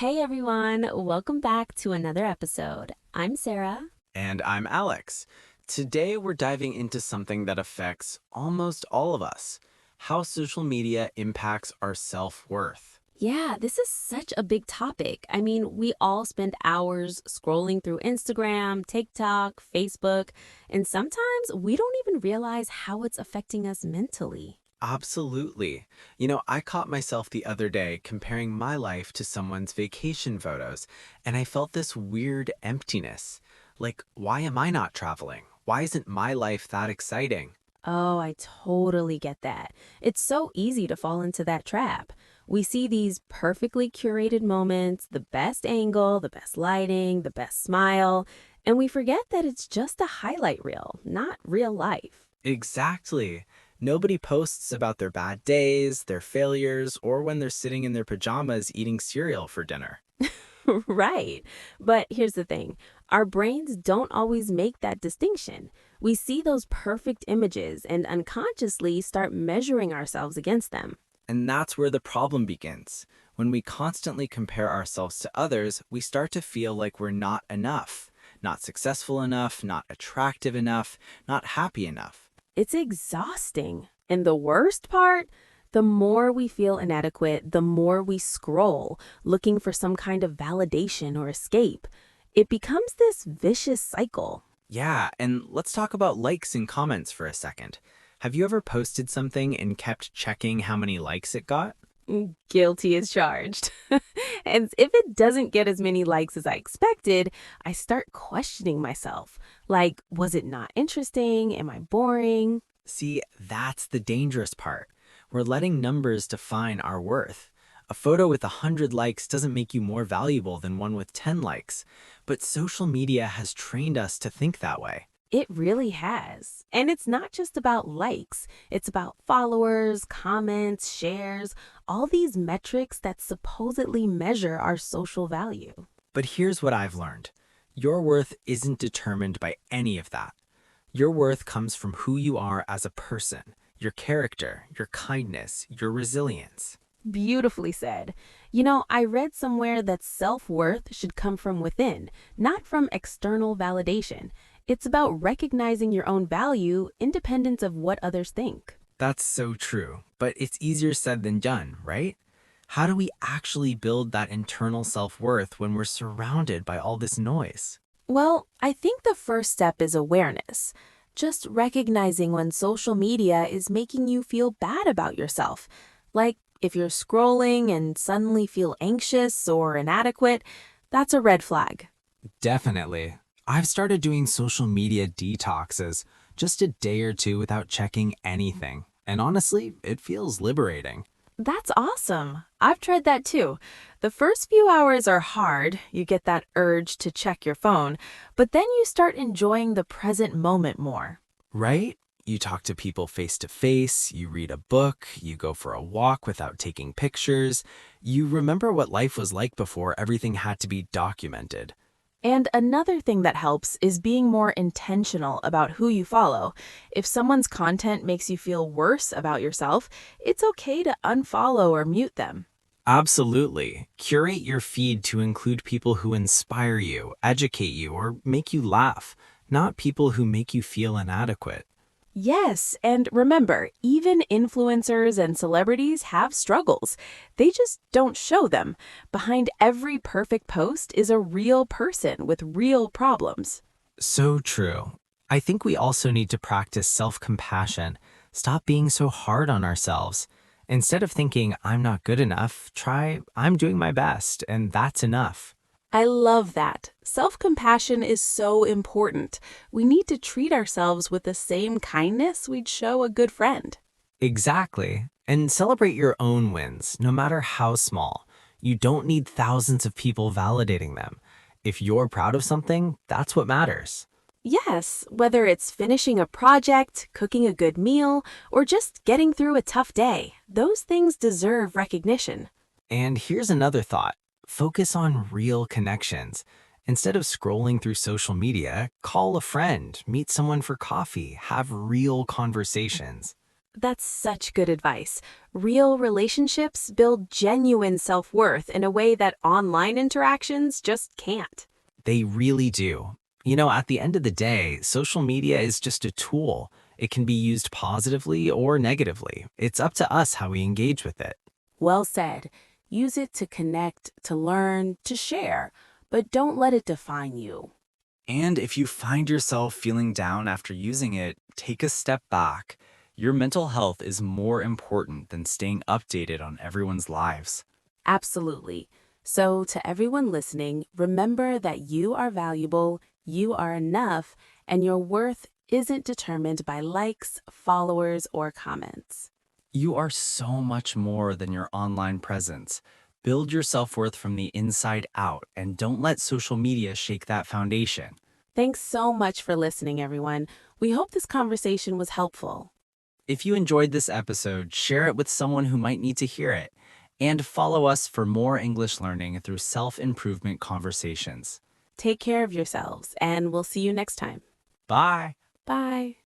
Hey everyone, welcome back to another episode. I'm Sarah. And I'm Alex. Today we're diving into something that affects almost all of us, how social media impacts our self-worth. Yeah, this is such a big topic. I mean, we all spend hours scrolling through Instagram, TikTok, Facebook, and sometimes we don't even realize how it's affecting us mentally. Absolutely. I caught myself the other day comparing my life to someone's vacation photos, and I felt this weird emptiness. Like, why am I not traveling? Why isn't my life that exciting? Oh, I totally get that. It's so easy to fall into that trap. We see these perfectly curated moments, the best angle, the best lighting, the best smile, and we forget that it's just a highlight reel, not real life. Exactly. Nobody posts about their bad days, their failures, or when they're sitting in their pajamas eating cereal for dinner. Right. But here's the thing, our brains don't always make that distinction. We see those perfect images and unconsciously start measuring ourselves against them. And that's where the problem begins. When we constantly compare ourselves to others, we start to feel like we're not enough, not successful enough, not attractive enough, not happy enough. It's exhausting. And the worst part, the more we feel inadequate, the more we scroll, looking for some kind of validation or escape. It becomes this vicious cycle. Yeah, and let's talk about likes and comments for a second. Have you ever posted something and kept checking how many likes it got? Guilty as charged. And if it doesn't get as many likes as I expected, I start questioning myself. Like, was it not interesting? Am I boring? See, that's the dangerous part. We're letting numbers define our worth. A photo with 100 likes doesn't make you more valuable than one with 10 likes, but social media has trained us to think that way. It really has. And it's not just about likes, it's about followers, comments, shares, all these metrics that supposedly measure our social value. But here's what I've learned. Your worth isn't determined by any of that. Your worth comes from who you are as a person, your character, your kindness, your resilience. Beautifully said. I read somewhere that self worth should come from within, not from external validation. It's about recognizing your own value, independent of what others think. That's so true, but it's easier said than done, right? How do we actually build that internal self-worth when we're surrounded by all this noise? Well, I think the first step is awareness. Just recognizing when social media is making you feel bad about yourself. Like if you're scrolling and suddenly feel anxious or inadequate, that's a red flag. Definitely. I've started doing social media detoxes, just a day or two without checking anything. And honestly, it feels liberating. That's awesome. I've tried that too. The first few hours are hard. You get that urge to check your phone, but then you start enjoying the present moment more. Right? You talk to people face to face, you read a book, you go for a walk without taking pictures. You remember what life was like before everything had to be documented. And another thing that helps is being more intentional about who you follow. If someone's content makes you feel worse about yourself, it's okay to unfollow or mute them. Absolutely. Curate your feed to include people who inspire you, educate you, or make you laugh, not people who make you feel inadequate. Yes, and remember, even influencers and celebrities have struggles. They just don't show them. Behind every perfect post is a real person with real problems. So true. I think we also need to practice self-compassion. Stop being so hard on ourselves. Instead of thinking, I'm not good enough, try, I'm doing my best, and that's enough. I love that. Self-compassion is so important. We need to treat ourselves with the same kindness we'd show a good friend. Exactly. And celebrate your own wins, no matter how small. You don't need thousands of people validating them. If you're proud of something, that's what matters. Yes, whether it's finishing a project, cooking a good meal, or just getting through a tough day, those things deserve recognition. And here's another thought. Focus on real connections. Instead of scrolling through social media, call a friend, meet someone for coffee, have real conversations. That's such good advice. Real relationships build genuine self-worth in a way that online interactions just can't. They really do. At the end of the day, social media is just a tool. It can be used positively or negatively. It's up to us how we engage with it. Well said. Use it to connect, to learn, to share, but don't let it define you. And if you find yourself feeling down after using it, take a step back. Your mental health is more important than staying updated on everyone's lives. Absolutely. So, to everyone listening, remember that you are valuable, you are enough, and your worth isn't determined by likes, followers, or comments. You are so much more than your online presence. Build your self-worth from the inside out and don't let social media shake that foundation. Thanks so much for listening, everyone. We hope this conversation was helpful. If you enjoyed this episode, share it with someone who might need to hear it. And follow us for more English learning through self-improvement conversations. Take care of yourselves, and we'll see you next time. Bye! Bye.